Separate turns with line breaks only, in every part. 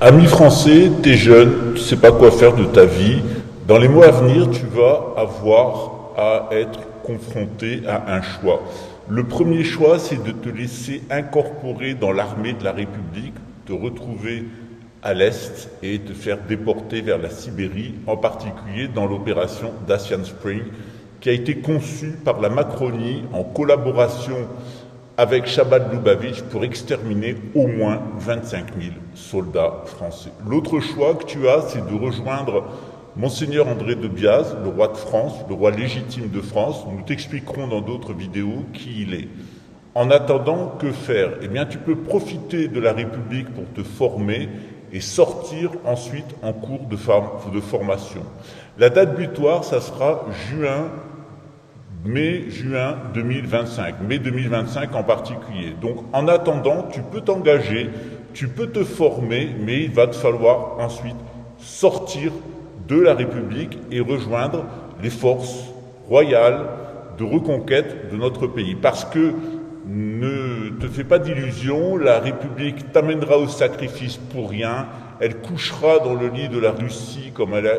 Ami français, t'es jeune, tu sais pas quoi faire de ta vie. Dans les mois à venir, tu vas avoir à être confronté à un choix. Le premier choix, c'est de te laisser incorporer dans l'armée de la République, te retrouver à l'Est et te faire déporter vers la Sibérie, en particulier dans l'opération Dacian Spring, qui a été conçue par la Macronie en collaboration avec Chabad Lubavitch pour exterminer au moins 25 000 soldats français. L'autre choix que tu as, c'est de rejoindre Monseigneur André de Biase, le roi de France, le roi légitime de France. Nous t'expliquerons dans d'autres vidéos qui il est. En attendant, que faire? Eh bien, tu peux profiter de la République pour te former et sortir ensuite en cours de formation. La date butoir, ça sera mai-juin 2025, mai 2025 en particulier. Donc en attendant, tu peux t'engager, tu peux te former, mais il va te falloir ensuite sortir de la République et rejoindre les forces royales de reconquête de notre pays. Parce que ne te fais pas d'illusions, la République t'amènera au sacrifice pour rien, elle couchera dans le lit de la Russie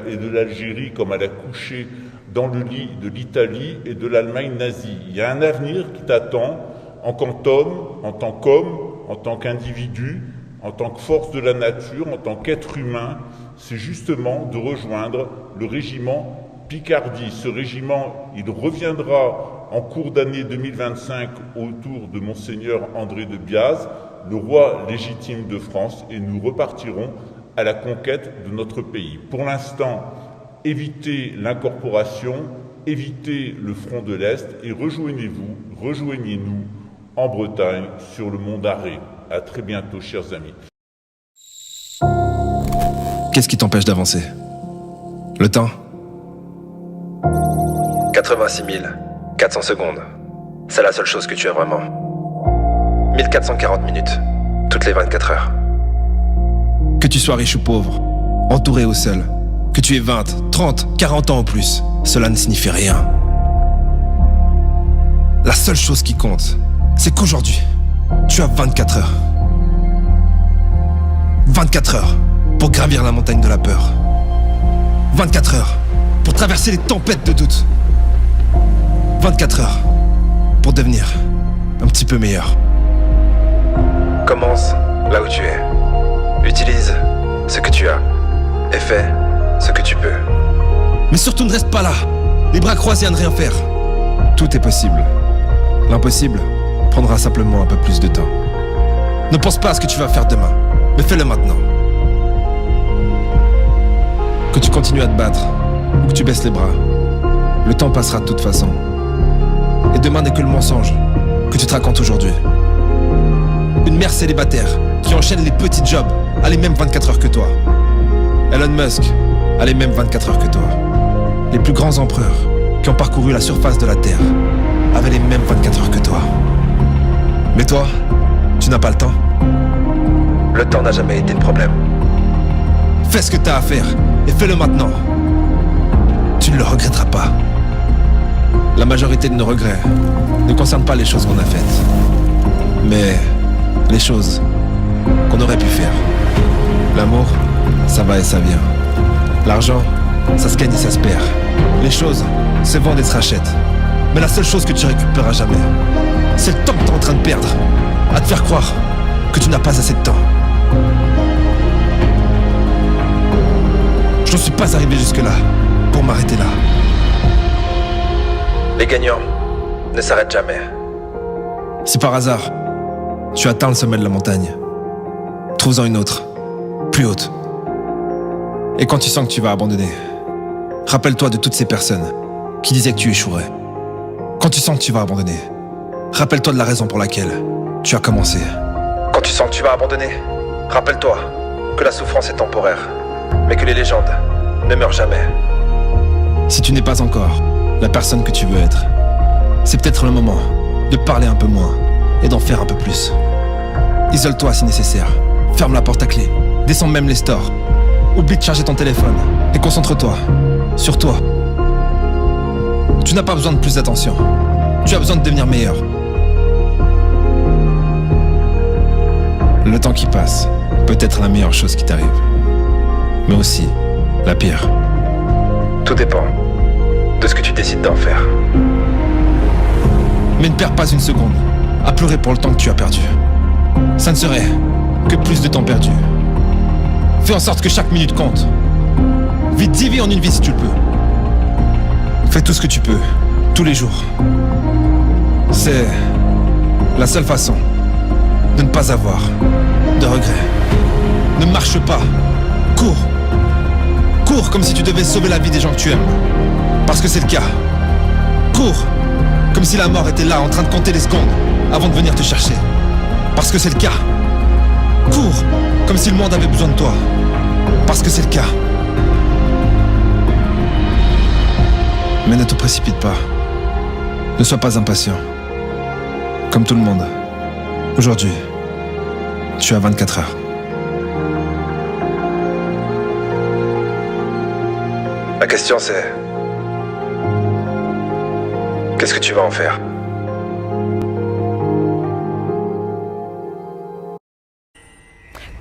et de l'Algérie comme elle a couché dans le lit de l'Italie et de l'Allemagne nazie. Il y a un avenir qui t'attend en tant qu'homme, en tant qu'homme, en tant qu'individu, en tant que force de la nature, en tant qu'être humain. C'est justement de rejoindre le régiment Picardie. Ce régiment, il reviendra en cours d'année 2025 autour de Monseigneur André de Biase, le roi légitime de France, et nous repartirons à la conquête de notre pays. Pour l'instant, évitez l'incorporation, évitez le front de l'Est et rejoignez-nous en Bretagne sur le mont d'Arrée. À très bientôt, chers amis.
Qu'est-ce qui t'empêche d'avancer? Le temps?
86 400 secondes. C'est la seule chose que tu as vraiment. 1440 minutes, toutes les 24 heures.
Que tu sois riche ou pauvre, entouré ou seul, que tu aies 20, 30, 40 ans ou plus, cela ne signifie rien. La seule chose qui compte, c'est qu'aujourd'hui, tu as 24 heures. 24 heures pour gravir la montagne de la peur. 24 heures pour traverser les tempêtes de doute. 24 heures pour devenir un petit peu meilleur.
Commence là où tu es. Utilise ce que tu as et fais ce que tu peux.
Mais surtout ne reste pas là, les bras croisés à ne rien faire. Tout est possible. L'impossible prendra simplement un peu plus de temps. Ne pense pas à ce que tu vas faire demain, mais fais-le maintenant. Que tu continues à te battre ou que tu baisses les bras, le temps passera de toute façon. Et demain n'est que le mensonge que tu te racontes aujourd'hui. Une mère célibataire qui enchaîne les petits jobs a les mêmes 24 heures que toi. Elon Musk a les mêmes 24 heures que toi. Les plus grands empereurs qui ont parcouru la surface de la Terre avaient les mêmes 24 heures que toi. Mais toi, tu n'as pas le temps.
Le temps n'a jamais été le problème.
Fais ce que tu as à faire et fais-le maintenant. Tu ne le regretteras pas. La majorité de nos regrets ne concernent pas les choses qu'on a faites, mais les choses qu'on aurait pu faire. L'amour, ça va et ça vient. L'argent, ça se gagne et ça se perd. Les choses se vendent et se rachètent. Mais la seule chose que tu récupéreras jamais, c'est le temps que tu es en train de perdre à te faire croire que tu n'as pas assez de temps. Je ne suis pas arrivé jusque-là pour m'arrêter là.
Les gagnants ne s'arrêtent jamais.
Si par hasard, tu atteins le sommet de la montagne, trouve-en une autre, plus haute. Et quand tu sens que tu vas abandonner, rappelle-toi de toutes ces personnes qui disaient que tu échouerais. Quand tu sens que tu vas abandonner, rappelle-toi de la raison pour laquelle tu as commencé.
Quand tu sens que tu vas abandonner, rappelle-toi que la souffrance est temporaire, mais que les légendes ne meurent jamais.
Si tu n'es pas encore la personne que tu veux être, c'est peut-être le moment de parler un peu moins et d'en faire un peu plus. Isole-toi si nécessaire, ferme la porte à clé, descends même les stores, oublie de charger ton téléphone et concentre-toi sur toi. Tu n'as pas besoin de plus d'attention, tu as besoin de devenir meilleur. Le temps qui passe peut-être la meilleure chose qui t'arrive. Mais aussi la pire.
Tout dépend de ce que tu décides d'en faire.
Mais ne perds pas une seconde à pleurer pour le temps que tu as perdu. Ça ne serait que plus de temps perdu. Fais en sorte que chaque minute compte. Vite, 10 vies en une vie si tu le peux. Fais tout ce que tu peux, tous les jours. C'est la seule façon de ne pas avoir de regrets. Ne marche pas. Cours. Cours comme si tu devais sauver la vie des gens que tu aimes. Parce que c'est le cas. Cours comme si la mort était là en train de compter les secondes avant de venir te chercher. Parce que c'est le cas. Cours comme si le monde avait besoin de toi. Parce que c'est le cas. Mais ne te précipite pas. Ne sois pas impatient. Comme tout le monde. Aujourd'hui, tu as 24 heures.
La question c'est... Qu'est-ce que tu vas en faire ?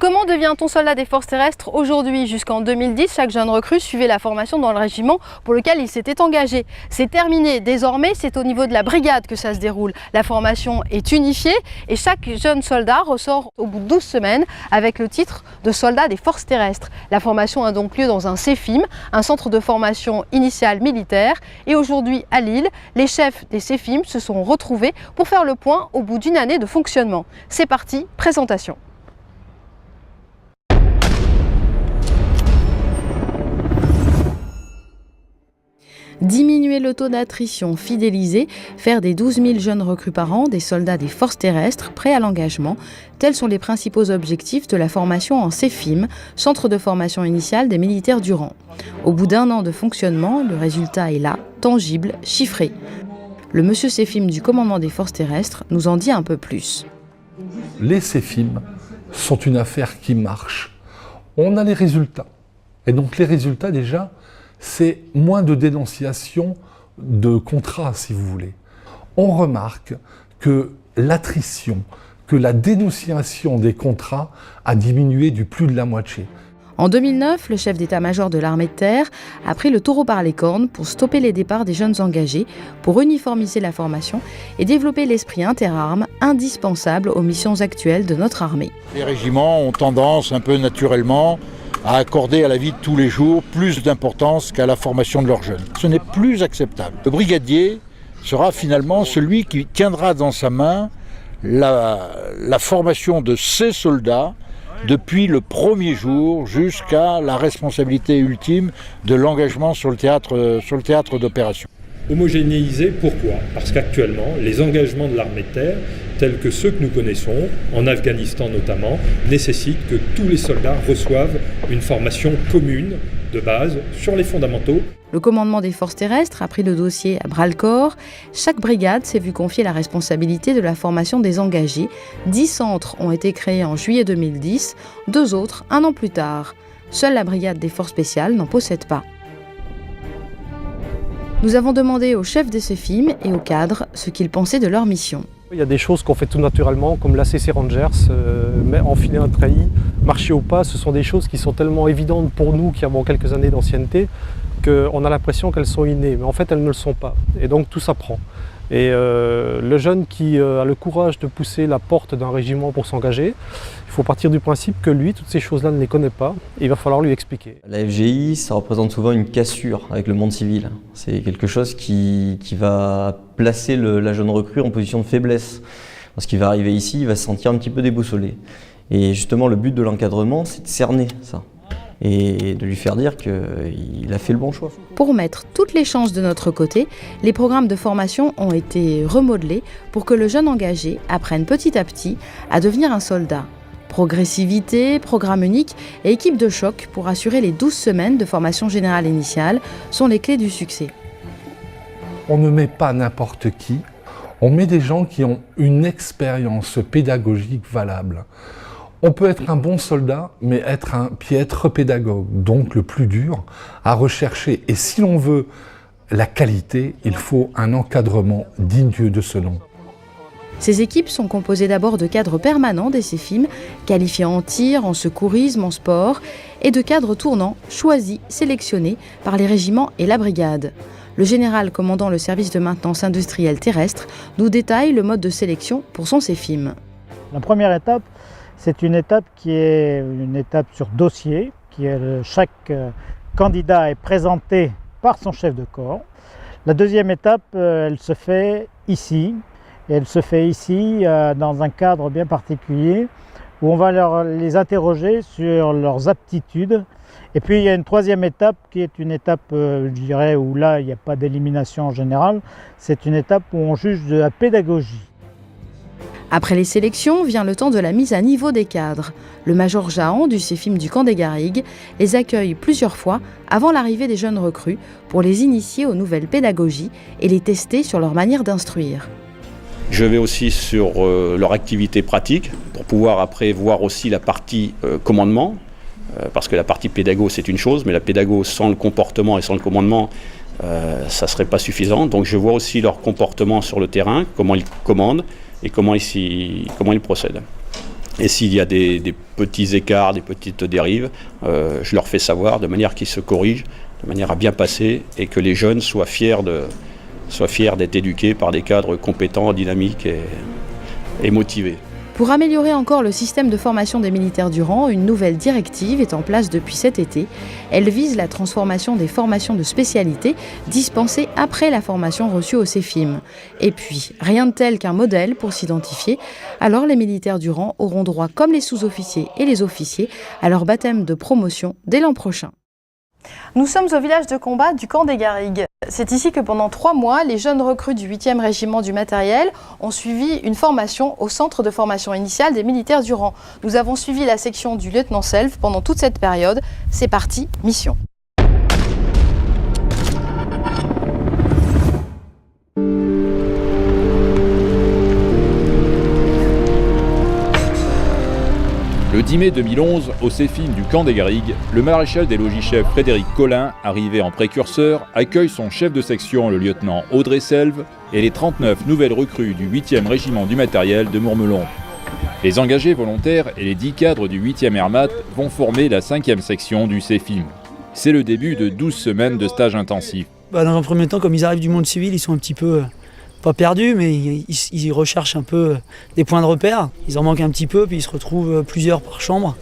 Comment devient-on soldat des forces terrestres aujourd'hui? Jusqu'en 2010, chaque jeune recrue suivait la formation dans le régiment pour lequel il s'était engagé. C'est terminé. Désormais, c'est au niveau de la brigade que ça se déroule. La formation est unifiée et chaque jeune soldat ressort au bout de 12 semaines avec le titre de soldat des forces terrestres. La formation a donc lieu dans un CEFIM, un centre de formation initiale militaire. Et aujourd'hui, à Lille, les chefs des CEFIM se sont retrouvés pour faire le point au bout d'une année de fonctionnement. C'est parti, présentation. Diminuer le taux d'attrition, fidéliser, faire des 12 000 jeunes recrues par an des soldats des forces terrestres prêts à l'engagement, tels sont les principaux objectifs de la formation en CEFIM, Centre de formation initiale des militaires du rang. Au bout d'un an de fonctionnement, le résultat est là, tangible, chiffré. Le monsieur CEFIM du commandement des forces terrestres nous en dit un peu plus.
Les CEFIM sont une affaire qui marche. On a les résultats. Et donc les résultats déjà, c'est moins de dénonciation de contrats, si vous voulez. On remarque que l'attrition, que la dénonciation des contrats a diminué du plus de la moitié.
En 2009, le chef d'état-major de l'armée de terre a pris le taureau par les cornes pour stopper les départs des jeunes engagés, pour uniformiser la formation et développer l'esprit interarmes indispensable aux missions actuelles de notre armée.
Les régiments ont tendance, un peu naturellement, à accorder à la vie de tous les jours plus d'importance qu'à la formation de leurs jeunes. Ce n'est plus acceptable. Le brigadier sera finalement celui qui tiendra dans sa main la formation de ses soldats depuis le premier jour jusqu'à la responsabilité ultime de l'engagement sur le théâtre d'opération.
Homogénéiser, pourquoi? Parce qu'actuellement, les engagements de l'armée de terre, tels que ceux que nous connaissons, en Afghanistan notamment, nécessitent que tous les soldats reçoivent une formation commune de base sur les fondamentaux.
Le commandement des forces terrestres a pris le dossier à bras-le-corps. Chaque brigade s'est vue confier la responsabilité de la formation des engagés. 10 centres ont été créés en juillet 2010, 2 autres un an plus tard. Seule la brigade des forces spéciales n'en possède pas. Nous avons demandé aux chefs des CEFIM et aux cadres ce qu'ils pensaient de leur mission.
Il y a des choses qu'on fait tout naturellement, comme l'ACC Rangers, enfiler un treillis, marcher au pas, ce sont des choses qui sont tellement évidentes pour nous qui avons quelques années d'ancienneté qu'on a l'impression qu'elles sont innées, mais en fait elles ne le sont pas. Et donc tout s'apprend. Et le jeune qui a le courage de pousser la porte d'un régiment pour s'engager, il faut partir du principe que lui, toutes ces choses-là, ne les connaît pas, et il va falloir lui expliquer.
La FGI, ça représente souvent une cassure avec le monde civil. C'est quelque chose qui va placer la jeune recrue en position de faiblesse. Lorsqu'il va arriver ici, il va se sentir un petit peu déboussolé. Et justement, le but de l'encadrement, c'est de cerner ça. Et de lui faire dire qu'il a fait le bon choix.
Pour mettre toutes les chances de notre côté, les programmes de formation ont été remodelés pour que le jeune engagé apprenne petit à petit à devenir un soldat. Progressivité, programme unique et équipe de choc pour assurer les 12 semaines de formation générale initiale sont les clés du succès.
On ne met pas n'importe qui, on met des gens qui ont une expérience pédagogique valable. On peut être un bon soldat, mais être un piètre pédagogue, donc le plus dur à rechercher. Et si l'on veut la qualité, il faut un encadrement digne de ce nom.
Ces équipes sont composées d'abord de cadres permanents des CEFIM, qualifiés en tir, en secourisme, en sport, et de cadres tournants, choisis, sélectionnés par les régiments et la brigade. Le général commandant le service de maintenance industrielle terrestre nous détaille le mode de sélection pour son CEFIM.
La première étape, c'est une étape qui est une étape sur dossier, chaque candidat est présenté par son chef de corps. La deuxième étape, elle se fait ici. Et elle se fait ici dans un cadre bien particulier où on va les interroger sur leurs aptitudes. Et puis il y a une troisième étape qui est une étape, je dirais, où là il n'y a pas d'élimination en général. C'est une étape où on juge de la pédagogie.
Après les sélections, vient le temps de la mise à niveau des cadres. Le major Jahan du CEFIM du camp des Garrigues les accueille plusieurs fois avant l'arrivée des jeunes recrues pour les initier aux nouvelles pédagogies et les tester sur leur manière d'instruire.
Je vais aussi sur leur activité pratique pour pouvoir après voir aussi la partie commandement, parce que la partie pédago c'est une chose, mais la pédago sans le comportement et sans le commandement, ça ne serait pas suffisant. Donc je vois aussi leur comportement sur le terrain, comment ils commandent et comment ils procèdent. Et s'il y a des petits écarts, des petites dérives, je leur fais savoir de manière qu'ils se corrigent, de manière à bien passer et que les jeunes soient fiers d'être éduqués par des cadres compétents, dynamiques et motivés.
Pour améliorer encore le système de formation des militaires du rang, une nouvelle directive est en place depuis cet été. Elle vise la transformation des formations de spécialité dispensées après la formation reçue au CEFIM. Et puis, rien de tel qu'un modèle pour s'identifier. Alors les militaires du rang auront droit, comme les sous-officiers et les officiers, à leur baptême de promotion dès l'an prochain. Nous sommes au village de combat du camp des Garrigues. C'est ici que pendant 3 mois, les jeunes recrues du 8e régiment du matériel ont suivi une formation au centre de formation initiale des militaires du rang. Nous avons suivi la section du lieutenant Selve pendant toute cette période. C'est parti, mission.
Le 10 mai 2011, au CEFIM du camp des Garrigues, le maréchal des logis-chefs Frédéric Collin, arrivé en précurseur, accueille son chef de section, le lieutenant Audrey Selve, et les 39 nouvelles recrues du 8e régiment du matériel de Mourmelon. Les engagés volontaires et les 10 cadres du 8e Hermat vont former la 5e section du CEFIM. C'est le début de 12 semaines de stage intensif.
Dans un premier temps, comme ils arrivent du monde civil, ils sont un petit peu... pas perdus, mais ils recherchent un peu des points de repère. Ils en manquent un petit peu, puis ils se retrouvent plusieurs par chambre.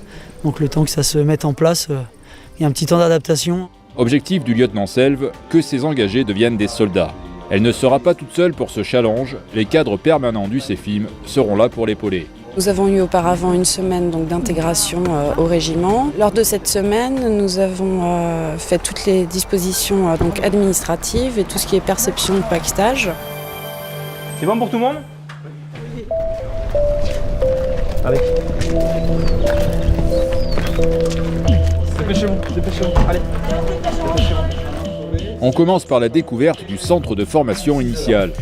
Donc le temps que ça se mette en place, il y a un petit temps d'adaptation.
Objectif du lieutenant Selve, que ces engagés deviennent des soldats. Elle ne sera pas toute seule pour ce challenge. Les cadres permanents du CEFIM seront là pour l'épauler.
Nous avons eu auparavant une semaine d'intégration au régiment. Lors de cette semaine, nous avons fait toutes les dispositions administratives et tout ce qui est perception de paquetage.
C'est bon pour tout le monde ?
Allez.
Dépêchez-vous. Allez.
On commence par la découverte du centre de formation initiale.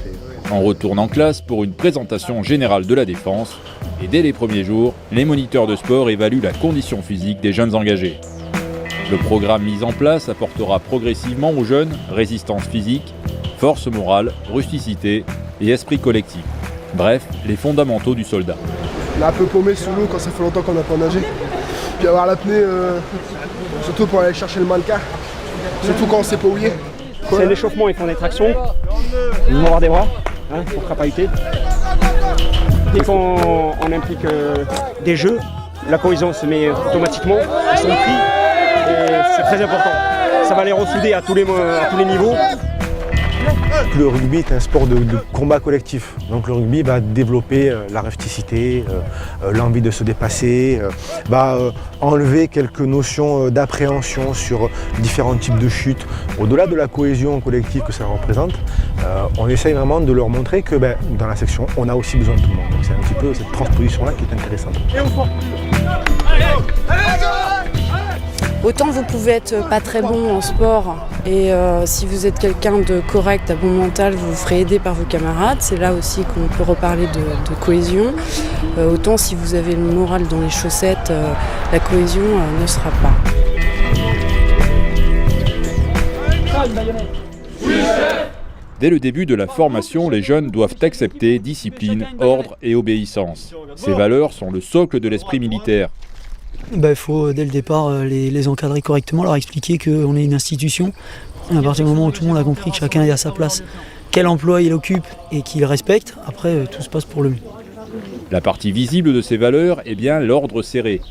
On retourne en classe pour une présentation générale de la défense. Et dès les premiers jours, les moniteurs de sport évaluent la condition physique des jeunes engagés. Le programme mis en place apportera progressivement aux jeunes résistance physique, force morale, rusticité et esprit collectif. Bref, les fondamentaux du soldat.
On est un peu paumé sous l'eau quand ça fait longtemps qu'on n'a pas nagé. Puis avoir l'apnée, surtout pour aller chercher le mannequin, surtout quand on sait pas où il est.
C'est l'échauffement, ils font des tractions, ils vont avoir des bras, pour capacité. Dès qu'on implique des jeux, la cohésion se met automatiquement, ils sont pris et c'est très important. Ça va les ressouder à tous les niveaux.
Le rugby est un sport de combat collectif. Donc le rugby va développer la rusticité, l'envie de se dépasser, va enlever quelques notions d'appréhension sur différents types de chutes. Au-delà de la cohésion collective que ça représente, on essaye vraiment de leur montrer que dans la section, on a aussi besoin de tout le monde. Donc c'est un petit peu cette transposition-là qui est intéressante.
Autant vous pouvez être pas très bon en sport et si vous êtes quelqu'un de correct, à bon mental, vous vous ferez aider par vos camarades. C'est là aussi qu'on peut reparler de cohésion. Autant si vous avez le moral dans les chaussettes, la cohésion ne sera pas.
Dès le début de la formation, les jeunes doivent accepter discipline, ordre et obéissance. Ces valeurs sont le socle de l'esprit militaire.
Il faut dès le départ les encadrer correctement, leur expliquer qu'on est une institution. À partir du moment où tout le monde a compris que chacun est à sa place, quel emploi il occupe et qu'il respecte, après tout se passe pour le mieux.
La partie visible de ces valeurs est bien l'ordre serré.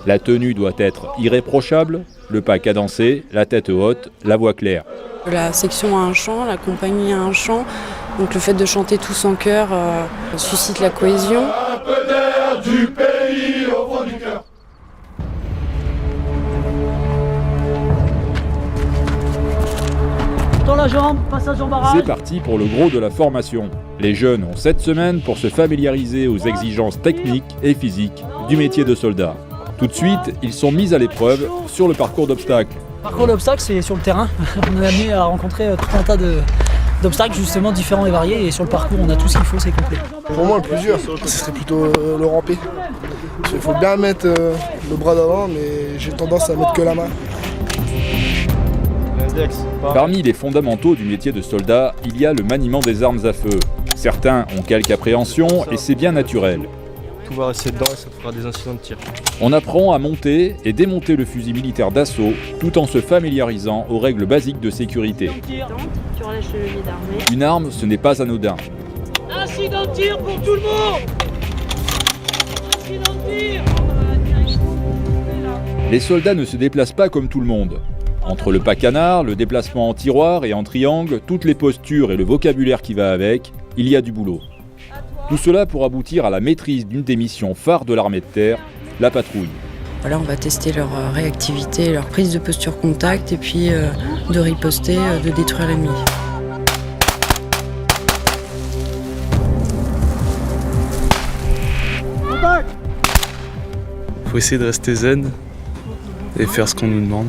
La tenue doit être irréprochable, le pas cadencé, la tête haute, la voix claire.
La section a un chant, la compagnie a un chant, donc le fait de chanter tous en chœur suscite la cohésion.
Un peu d'air du pays au fond du cœur.
Dans la jambe, passage en barrage.
C'est parti pour le gros de la formation. Les jeunes ont 7 semaines pour se familiariser aux exigences techniques et physiques du métier de soldat. Tout de suite, ils sont mis à l'épreuve sur le parcours d'obstacles.
Le parcours d'obstacles, c'est sur le terrain. On est amené à rencontrer tout un tas d'obstacles justement différents et variés. Et sur le parcours, on a tout ce qu'il faut, c'est complet.
Pour moi, le plus dur, ce serait plutôt le rampé. Il faut bien mettre le bras d'avant, mais j'ai tendance à mettre que la main.
Parmi les fondamentaux du métier de soldat, il y a le maniement des armes à feu. Certains ont quelque appréhension et c'est bien naturel.
Tout va rester dedans et ça te fera des incidents de tir.
On apprend à monter et démonter le fusil militaire d'assaut tout en se familiarisant aux règles basiques de sécurité. Une arme, ce n'est pas anodin.
Incident de tir pour tout le monde. Incident de tir.
Les soldats ne se déplacent pas comme tout le monde. Entre le pas canard, le déplacement en tiroir et en triangle, toutes les postures et le vocabulaire qui va avec, il y a du boulot. Tout cela pour aboutir à la maîtrise d'une des missions phares de l'armée de terre, la patrouille.
Voilà, on va tester leur réactivité, leur prise de posture contact et puis de riposter, de détruire l'ennemi.
Il faut essayer de rester zen et faire ce qu'on nous demande.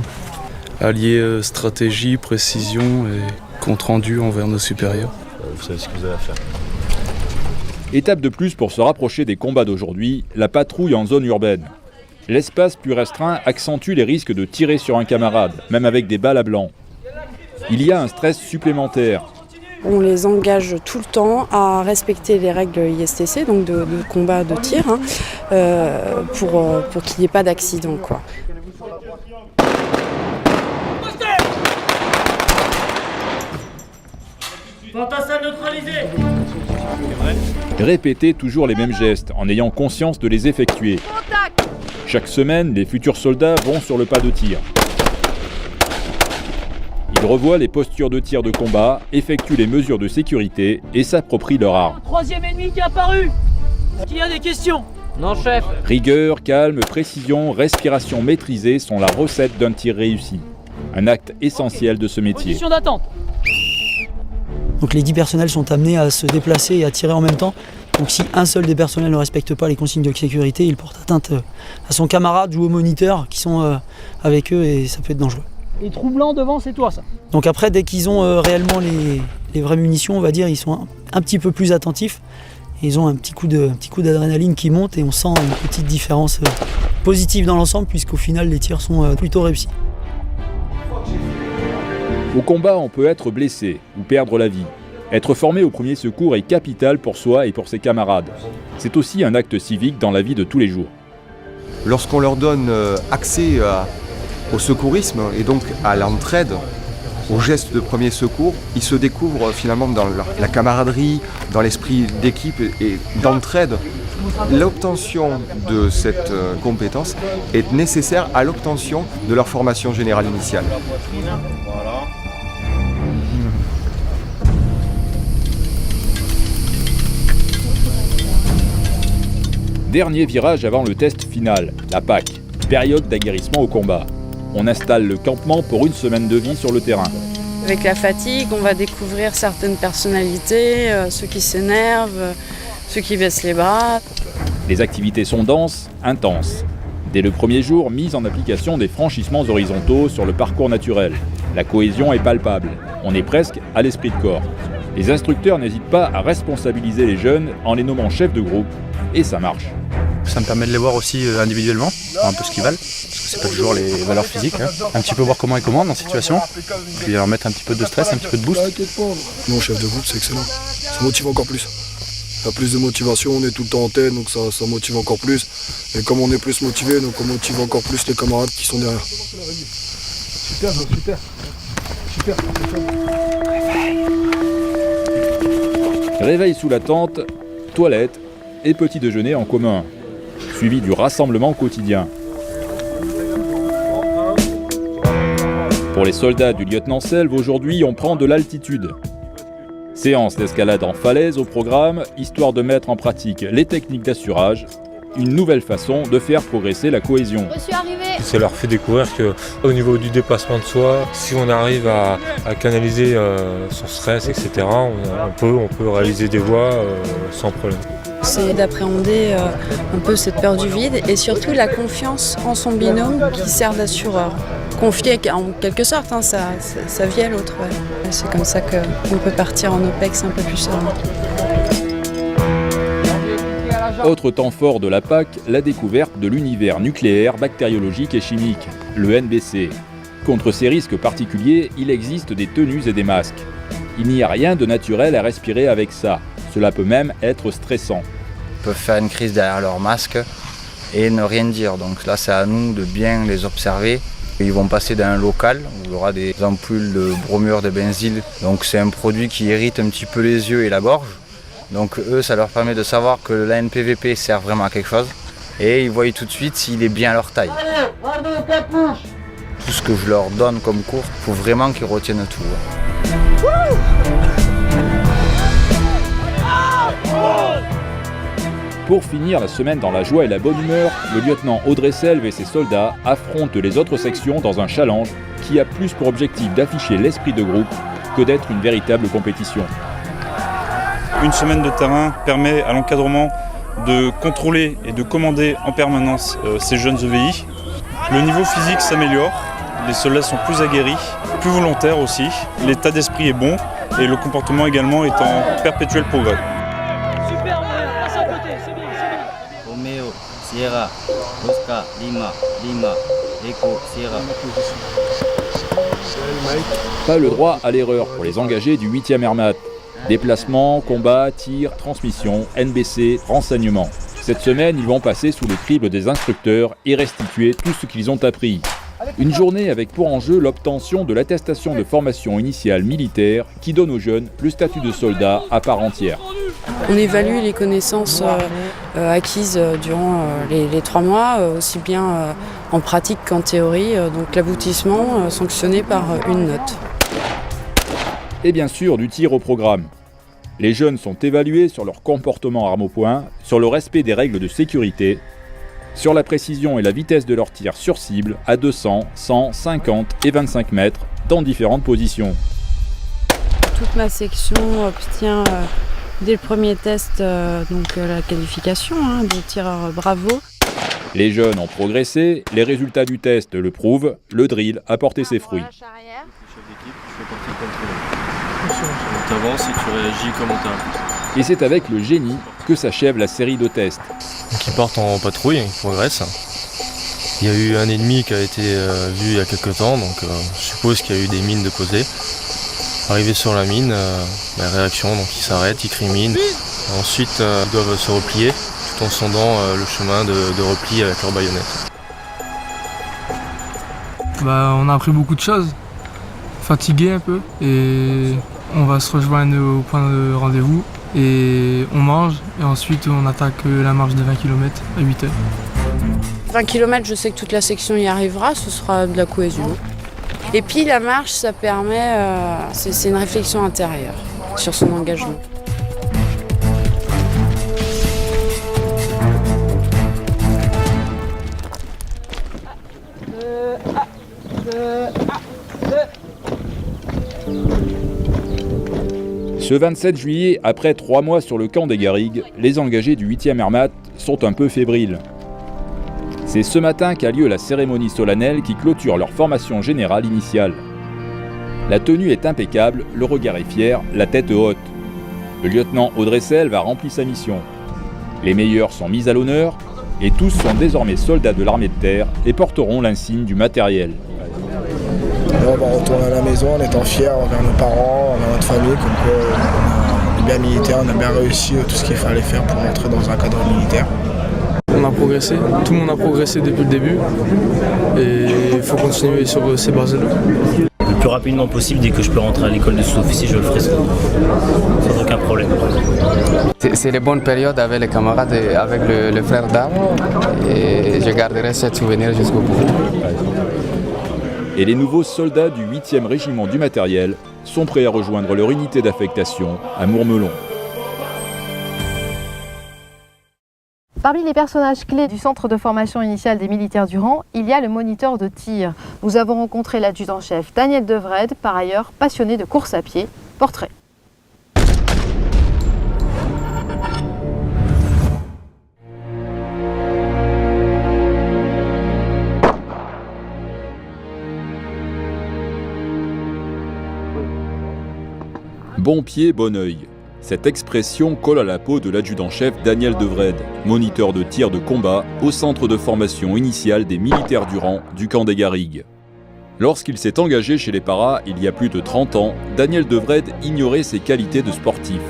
Allier stratégie, précision et compte rendu envers nos supérieurs.
Vous savez ce que vous avez à faire.
Étape de plus pour se rapprocher des combats d'aujourd'hui, la patrouille en zone urbaine. L'espace plus restreint accentue les risques de tirer sur un camarade, même avec des balles à blanc. Il y a un stress supplémentaire.
On les engage tout le temps à respecter les règles ISTC, donc de combat, de tir, pour qu'il n'y ait pas d'accident, quoi.
Fantassin neutralisé.
Répétez toujours les mêmes gestes en ayant conscience de les effectuer. Chaque semaine, les futurs soldats vont sur le pas de tir. Ils revoient les postures de tir de combat, effectuent les mesures de sécurité et s'approprient leur arme.
Troisième ennemi qui est apparu. Est-ce qu'il y a des questions?
Non, chef.
Rigueur, calme, précision, respiration maîtrisée sont la recette d'un tir réussi. Un acte essentiel de ce métier.
Position d'attente. Donc les 10 personnels sont amenés à se déplacer et à tirer en même temps. Donc si un seul des personnels ne respecte pas les consignes de sécurité, il porte atteinte à son camarade ou aux moniteurs qui sont avec eux et ça peut être dangereux. Et troublant devant, c'est toi ça. Donc après, dès qu'ils ont réellement les vraies munitions, on va dire, ils sont un petit peu plus attentifs. Et ils ont un petit coup d'adrénaline qui monte et on sent une petite différence positive dans l'ensemble puisqu'au final les tirs sont plutôt réussis.
Au combat, on peut être blessé ou perdre la vie. Être formé au premier secours est capital pour soi et pour ses camarades. C'est aussi un acte civique dans la vie de tous les jours.
Lorsqu'on leur donne accès au secourisme et donc à l'entraide, aux gestes de premier secours, ils se découvrent finalement dans la camaraderie, dans l'esprit d'équipe et d'entraide. L'obtention de cette compétence est nécessaire à l'obtention de leur formation générale initiale.
Dernier virage avant le test final, la PAC, période d'aguerrissement au combat. On installe le campement pour une semaine de vie sur le terrain.
Avec la fatigue, on va découvrir certaines personnalités, ceux qui s'énervent, ceux qui baissent les bras.
Les activités sont denses, intenses. Dès le premier jour, mise en application des franchissements horizontaux sur le parcours naturel. La cohésion est palpable. On est presque à l'esprit de corps. Les instructeurs n'hésitent pas à responsabiliser les jeunes en les nommant chefs de groupe, et ça marche.
Ça me permet de les voir aussi individuellement, un peu ce qu'ils valent, parce que c'est pas toujours les valeurs physiques. Un petit peu voir comment ils commandent en situation, puis leur mettre un petit peu de stress, un petit peu de boost.
Non, chef de groupe, c'est excellent. Ça motive encore plus. Il y a plus de motivation, on est tout le temps en tête, donc ça motive encore plus. Et comme on est plus motivé, donc on motive encore plus les camarades qui sont derrière. Super, super. Super.
Réveil sous la tente, toilette et petit déjeuner en commun, suivi du rassemblement quotidien. Pour les soldats du lieutenant Selve, aujourd'hui, on prend de l'altitude. Séance d'escalade en falaise au programme, histoire de mettre en pratique les techniques d'assurage, une nouvelle façon de faire progresser la cohésion.
Ça leur fait découvrir qu'au niveau du dépassement de soi, si on arrive à canaliser son stress, etc., on peut réaliser des voies sans problème.
C'est d'appréhender un peu cette peur du vide et surtout la confiance en son binôme qui sert d'assureur. Confier en quelque sorte sa vie à l'autre. Ouais. C'est comme ça qu'on peut partir en OPEX un peu plus serein.
Autre temps fort de la PAC, la découverte de l'univers nucléaire, bactériologique et chimique, le NBC. Contre ces risques particuliers, il existe des tenues et des masques. Il n'y a rien de naturel à respirer avec ça. Cela peut même être stressant.
Ils peuvent faire une crise derrière leur masque et ne rien dire. Donc là, c'est à nous de bien les observer. Ils vont passer dans un local où il y aura des ampoules de bromure de benzyle. Donc c'est un produit qui irrite un petit peu les yeux et la gorge. Donc eux, ça leur permet de savoir que l'ANPVP sert vraiment à quelque chose. Et ils voient tout de suite s'il est bien à leur taille. Tout ce que je leur donne comme cours, il faut vraiment qu'ils retiennent tout.
Pour finir la semaine dans la joie et la bonne humeur, le lieutenant Audrey Selve et ses soldats affrontent les autres sections dans un challenge qui a plus pour objectif d'afficher l'esprit de groupe que d'être une véritable compétition.
Une semaine de terrain permet à l'encadrement de contrôler et de commander en permanence ces jeunes EVI. Le niveau physique s'améliore, les soldats sont plus aguerris, plus volontaires aussi, l'état d'esprit est bon et le comportement également est en perpétuel progrès.
Romeo, Sierra, Oscar, Lima, Echo, Sierra.
Pas le droit à l'erreur pour les engagés du 8e Airmat. Déplacement, combat, tir, transmission, NBC, renseignement. Cette semaine, ils vont passer sous le crible des instructeurs et restituer tout ce qu'ils ont appris. Une journée avec pour enjeu l'obtention de l'attestation de formation initiale militaire qui donne aux jeunes le statut de soldat à part entière.
On évalue les connaissances acquises durant les 3 mois, aussi bien en pratique qu'en théorie, donc l'aboutissement sanctionné par une note.
Et bien sûr du tir au programme. Les jeunes sont évalués sur leur comportement arme au poing, sur le respect des règles de sécurité, sur la précision et la vitesse de leur tir sur cible à 200, 100, 50 et 25 mètres dans différentes positions.
Toute ma section obtient dès le premier test la qualification de tireur bravo.
Les jeunes ont progressé, les résultats du test le prouvent, le drill a porté ses fruits.
Tu avances et tu réagis comme on t'a.
Et c'est avec le génie que s'achève la série de tests.
Donc ils partent en patrouille, ils progressent. Il y a eu un ennemi qui a été vu il y a quelques temps, donc je suppose qu'il y a eu des mines de poser. Arrivé sur la mine, réaction, donc ils s'arrêtent, ils criminent. Ensuite ils doivent se replier tout en sondant le chemin de repli avec leur baïonnette.
On a appris beaucoup de choses, fatigué un peu, et on va se rejoindre au point de rendez-vous et on mange et ensuite on attaque la marche de 20 km à 8h.
20 km, je sais que toute la section y arrivera, ce sera de la cohésion. Et puis la marche, ça permet, c'est une réflexion intérieure sur son engagement.
Ce 27 juillet, après 3 mois sur le camp des Garrigues, les engagés du 8e Airmat sont un peu fébriles. C'est ce matin qu'a lieu la cérémonie solennelle qui clôture leur formation générale initiale. La tenue est impeccable, le regard est fier, la tête haute. Le lieutenant Audrey Selve a rempli sa mission. Les meilleurs sont mis à l'honneur Et tous sont désormais soldats de l'armée de terre et porteront l'insigne du matériel.
Là, on va retourner à la maison en étant fiers envers nos parents, envers notre famille, comme quoi on est bien militaire, on a bien réussi tout ce qu'il fallait faire pour entrer dans un cadre militaire.
On a progressé, tout le monde a progressé depuis le début et il faut continuer sur ces bases-là.
Le plus rapidement possible, dès que je peux rentrer à l'école de sous-officier, je le ferai sans aucun problème.
C'est les bonnes périodes avec les camarades et avec le frère d'armes et je garderai ce souvenir jusqu'au bout.
Et les nouveaux soldats du 8e régiment du matériel sont prêts à rejoindre leur unité d'affectation à Mourmelon.
Parmi les personnages clés du centre de formation initiale des militaires du rang, il y a le moniteur de tir. Nous avons rencontré l'adjudant-chef Daniel De Wrede, par ailleurs passionné de course à pied. Portrait.
Bon pied, bon œil. Cette expression colle à la peau de l'adjudant-chef Daniel De Wrede, moniteur de tir de combat au centre de formation initiale des militaires du rang du camp des Garrigues. Lorsqu'il s'est engagé chez les paras il y a plus de 30 ans, Daniel De Wrede ignorait ses qualités de sportif.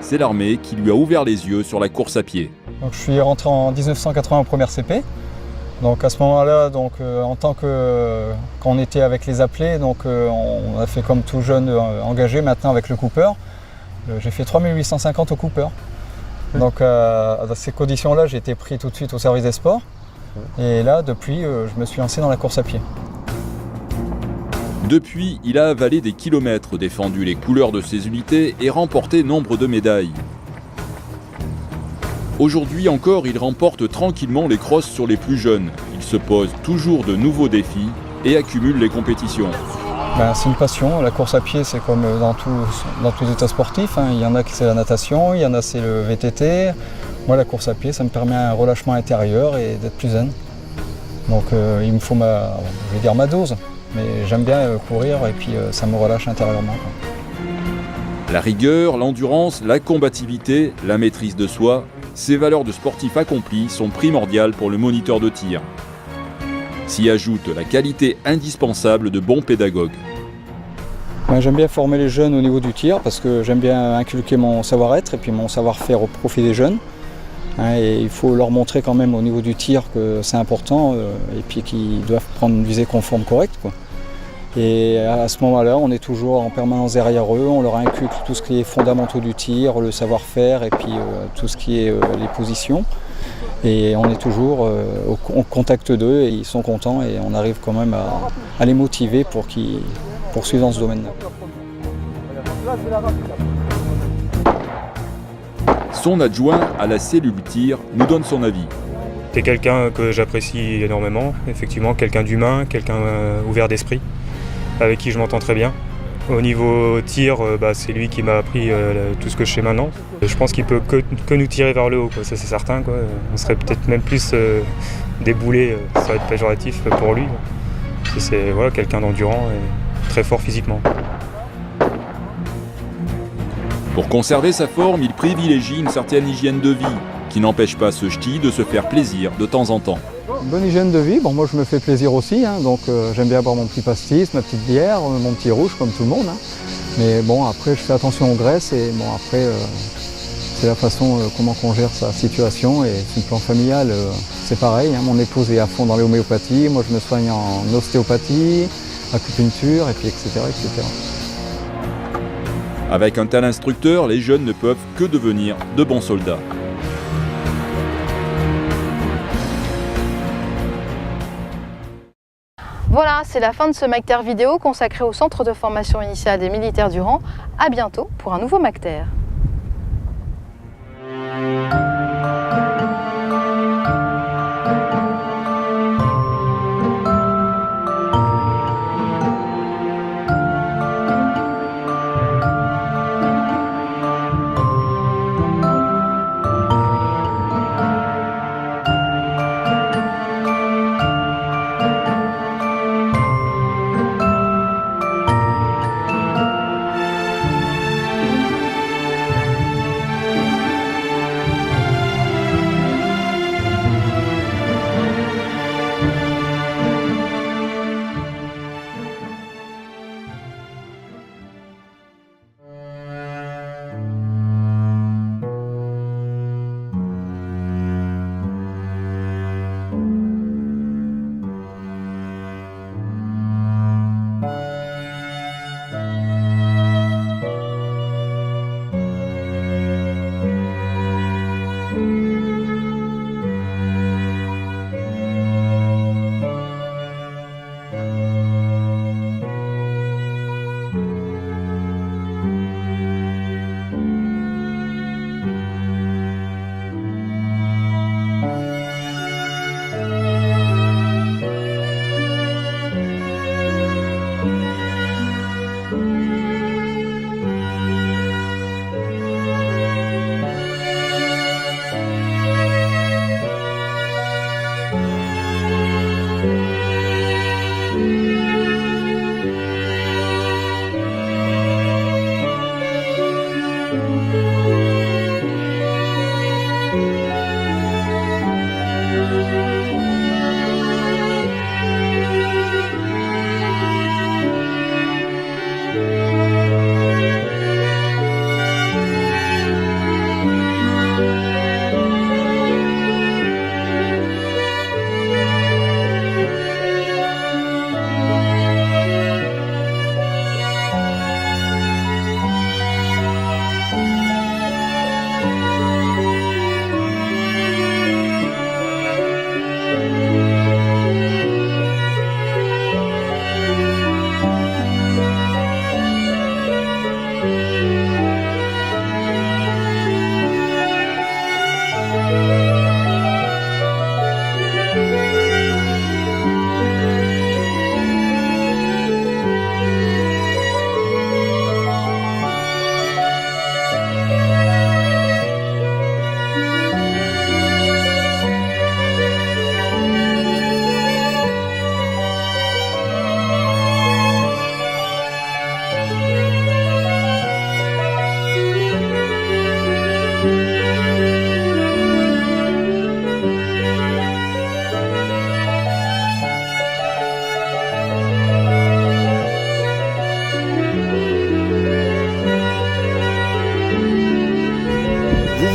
C'est l'armée qui lui a ouvert les yeux sur la course à pied.
Donc, je suis rentré en 1980 en première CP. Donc à ce moment-là, en tant que quand on était avec les appelés, on a fait comme tout jeune engagé maintenant avec le Cooper. J'ai fait 3850 au Cooper. Donc dans ces conditions-là, j'ai été pris tout de suite au service des sports. Et là, depuis, je me suis lancé dans la course à pied.
Depuis, il a avalé des kilomètres, défendu les couleurs de ses unités et remporté nombre de médailles. Aujourd'hui encore, il remporte tranquillement les crosses sur les plus jeunes. Il se pose toujours de nouveaux défis et accumule les compétitions.
C'est une passion, la course à pied c'est comme dans tous les états sportifs, hein. Il y en a qui c'est la natation, il y en a c'est le VTT. Moi la course à pied ça me permet un relâchement intérieur et d'être plus zen. Donc il me faut ma dose, mais j'aime bien courir et puis ça me relâche intérieurement.
La rigueur, l'endurance, la combativité, la maîtrise de soi, ces valeurs de sportif accompli sont primordiales pour le moniteur de tir. S'y ajoute la qualité indispensable de bon pédagogue.
J'aime bien former les jeunes au niveau du tir parce que j'aime bien inculquer mon savoir-être et puis mon savoir-faire au profit des jeunes. Et il faut leur montrer quand même au niveau du tir que c'est important et puis qu'ils doivent prendre une visée conforme correcte, quoi. Et à ce moment-là, on est toujours en permanence derrière eux, on leur inculque tout ce qui est fondamentaux du tir, le savoir-faire et puis tout ce qui est les positions. Et on est toujours au contact d'eux et ils sont contents et on arrive quand même à les motiver pour qu'ils poursuivent dans ce domaine-là.
Son adjoint à la cellule tir nous donne son avis.
C'est quelqu'un que j'apprécie énormément, effectivement, quelqu'un d'humain, quelqu'un ouvert d'esprit, avec qui je m'entends très bien. Au niveau tir, c'est lui qui m'a appris tout ce que je sais maintenant. Je pense qu'il peut que nous tirer vers le haut, quoi. Ça c'est certain, quoi. On serait peut-être même plus déboulé, ça va être péjoratif pour lui. C'est quelqu'un d'endurant et très fort physiquement.
Pour conserver sa forme, il privilégie une certaine hygiène de vie, qui n'empêche pas ce ch'ti de se faire plaisir de temps en temps.
Une bonne hygiène de vie, moi je me fais plaisir aussi, hein, donc j'aime bien boire mon petit pastis, ma petite bière, mon petit rouge comme tout le monde. Hein. Mais bon, après je fais attention aux graisses et bon après c'est la façon comment on gère sa situation et sur le plan familial c'est pareil. Hein, mon épouse est à fond dans l'homéopathie, moi je me soigne en ostéopathie, acupuncture et puis etc. etc.
Avec un tel instructeur, les jeunes ne peuvent que devenir de bons soldats.
Voilà, c'est la fin de ce Macter vidéo consacré au centre de formation initiale des militaires du rang. À bientôt pour un nouveau Macter.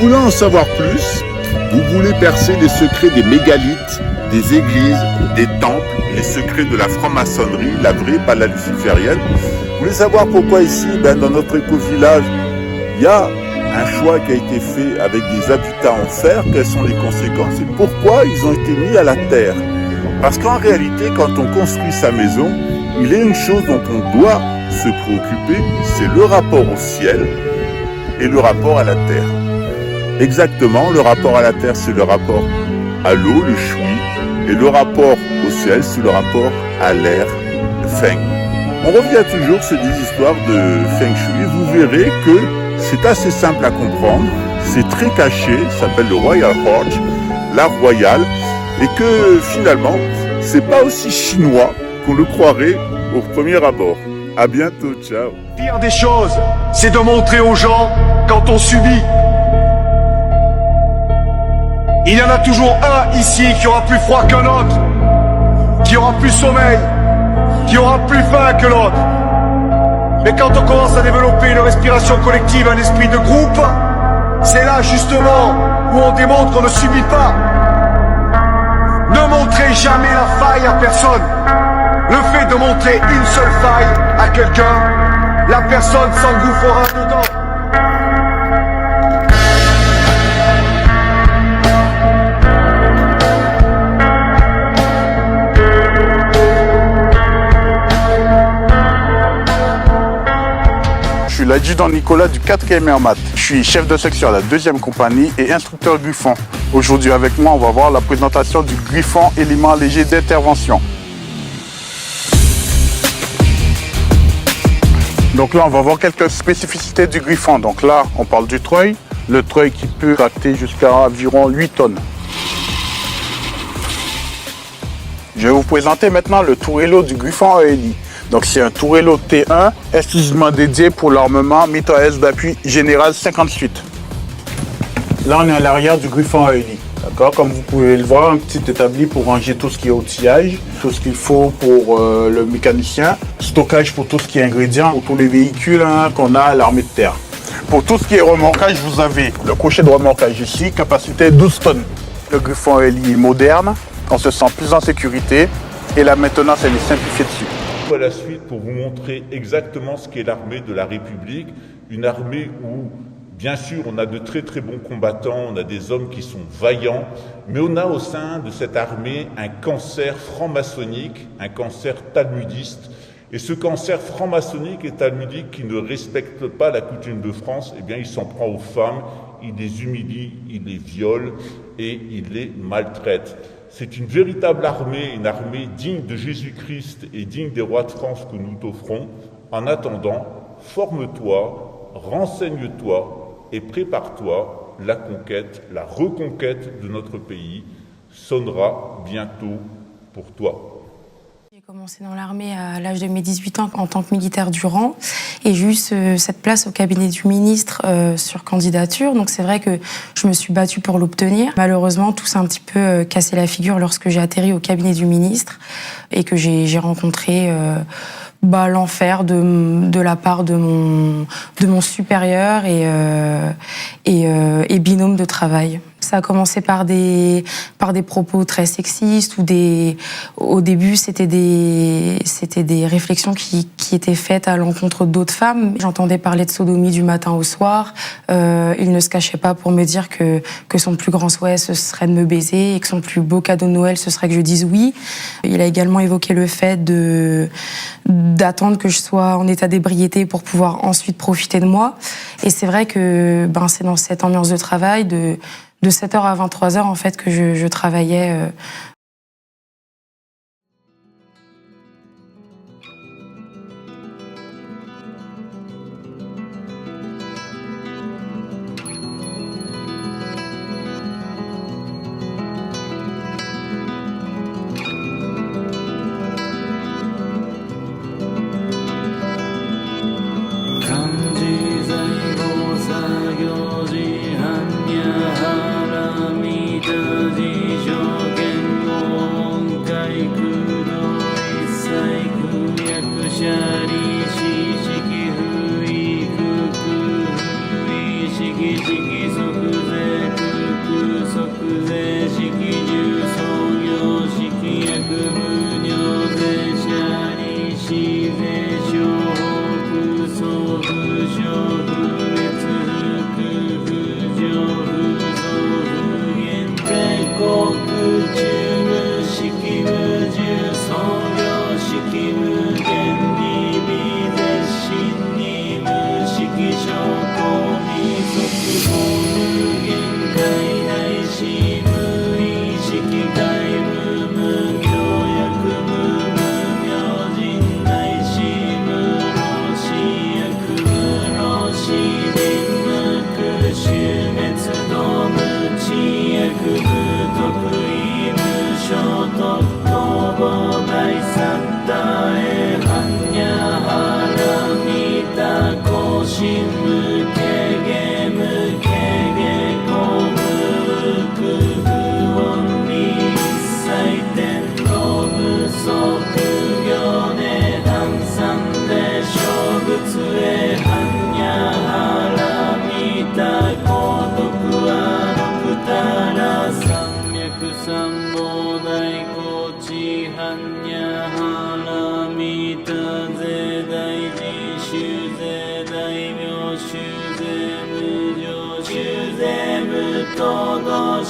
voulez en savoir plus, vous voulez percer les secrets des mégalithes, des églises, des temples, les secrets de la franc-maçonnerie, la vraie, pas la luciférienne. Vous voulez savoir pourquoi ici, dans notre éco-village, il y a un choix qui a été fait avec des habitats en fer, quelles sont les conséquences et pourquoi ils ont été mis à la terre. Parce qu'en réalité, quand on construit sa maison, il y a une chose dont on doit se préoccuper, c'est le rapport au ciel et le rapport à la terre. Exactement, le rapport à la terre, c'est le rapport à l'eau, le shui, et le rapport au ciel, c'est le rapport à l'air, le feng. On revient toujours sur des histoires de feng shui, vous verrez que c'est assez simple à comprendre, c'est très caché, ça s'appelle le Royal Horse, l'art royal, et que finalement, c'est pas aussi chinois qu'on le croirait au premier abord. À bientôt, ciao.
La pire des choses, c'est de montrer aux gens quand on subit. Il y en a toujours un ici qui aura plus froid qu'un autre, qui aura plus sommeil, qui aura plus faim que l'autre. Mais quand on commence à développer une respiration collective, un esprit de groupe, c'est là justement où on démontre qu'on ne subit pas. Ne montrez jamais la faille à personne. Le fait de montrer une seule faille à quelqu'un, la personne s'engouffrera dedans.
Je suis l'adjudant Nicolas du 4e Airmat. Je suis chef de section à la 2e compagnie et instructeur Griffon. Aujourd'hui avec moi, on va voir la présentation du Griffon élément léger d'intervention. Donc là, on va voir quelques spécificités du Griffon. Donc là, on parle du treuil. Le treuil qui peut tracter jusqu'à environ 8 tonnes. Je vais vous présenter maintenant le tourello du Griffon ELI. Donc c'est un tourello T1 exclusivement dédié pour l'armement mitrailleuse d'appui général 58. Là on est à l'arrière du Griffon ELI. D'accord, comme vous pouvez le voir, un petit établi pour ranger tout ce qui est outillage, tout ce qu'il faut pour le mécanicien, stockage pour tout ce qui est ingrédients, pour tous les véhicules qu'on a à l'armée de terre. Pour tout ce qui est remorquage, vous avez le crochet de remorquage ici, capacité 12 tonnes. Le Griffon ELI est moderne, on se sent plus en sécurité et la maintenance elle est simplifiée dessus.
À la suite pour vous montrer exactement ce qu'est l'armée de la République, une armée où, bien sûr, on a de très très bons combattants, on a des hommes qui sont vaillants, mais on a au sein de cette armée un cancer franc-maçonnique, un cancer talmudiste. Et ce cancer franc-maçonnique et talmudique qui ne respecte pas la coutume de France, eh bien il s'en prend aux femmes, il les humilie, il les viole et il les maltraite. C'est une véritable armée, une armée digne de Jésus-Christ et digne des rois de France que nous t'offrons. En attendant, forme-toi, renseigne-toi et prépare-toi. La conquête, la reconquête de notre pays sonnera bientôt pour toi.
J'ai commencé dans l'armée à l'âge de mes 18 ans en tant que militaire du rang et j'ai eu cette place au cabinet du ministre sur candidature. Donc c'est vrai que je me suis battue pour l'obtenir. Malheureusement, tout s'est un petit peu cassé la figure lorsque j'ai atterri au cabinet du ministre et que j'ai rencontré l'enfer de la part de mon supérieur et binôme de travail. Ça a commencé par des propos très sexistes au début c'était des réflexions qui étaient faites à l'encontre d'autres femmes. J'entendais parler de sodomie du matin au soir. Il ne se cachait pas pour me dire que son plus grand souhait ce serait de me baiser et que son plus beau cadeau de Noël ce serait que je dise oui. Il a également évoqué le fait d'attendre que je sois en état d'ébriété pour pouvoir ensuite profiter de moi. Et c'est vrai que c'est dans cette ambiance de travail de 7h à 23h en fait que je travaillais.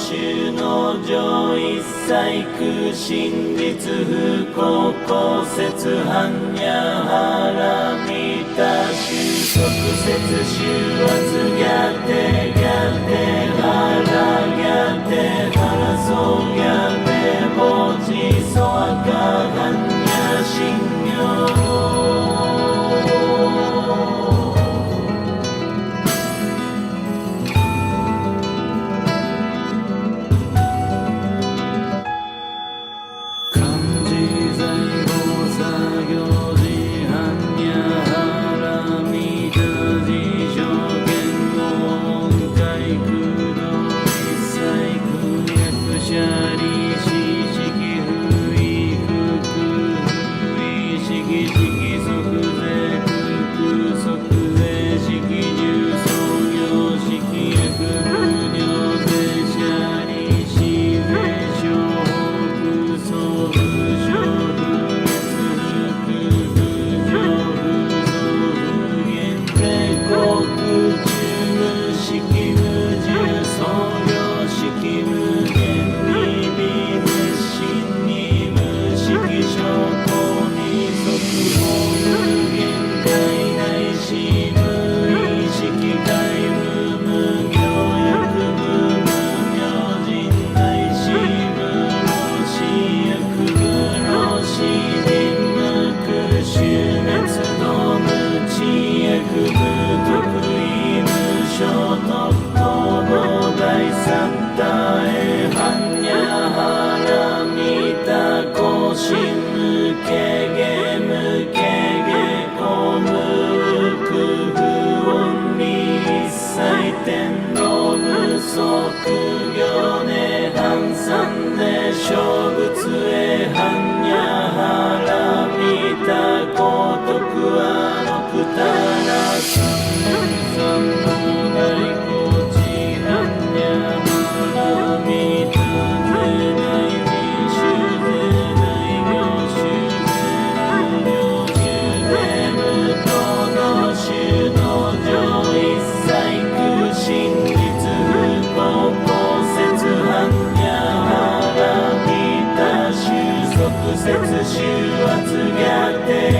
衆の上一切空真実不公公説般若波羅蜜多収束説収圧やてやてはらやてはらそうやてぼちそわか般若心経説収圧がて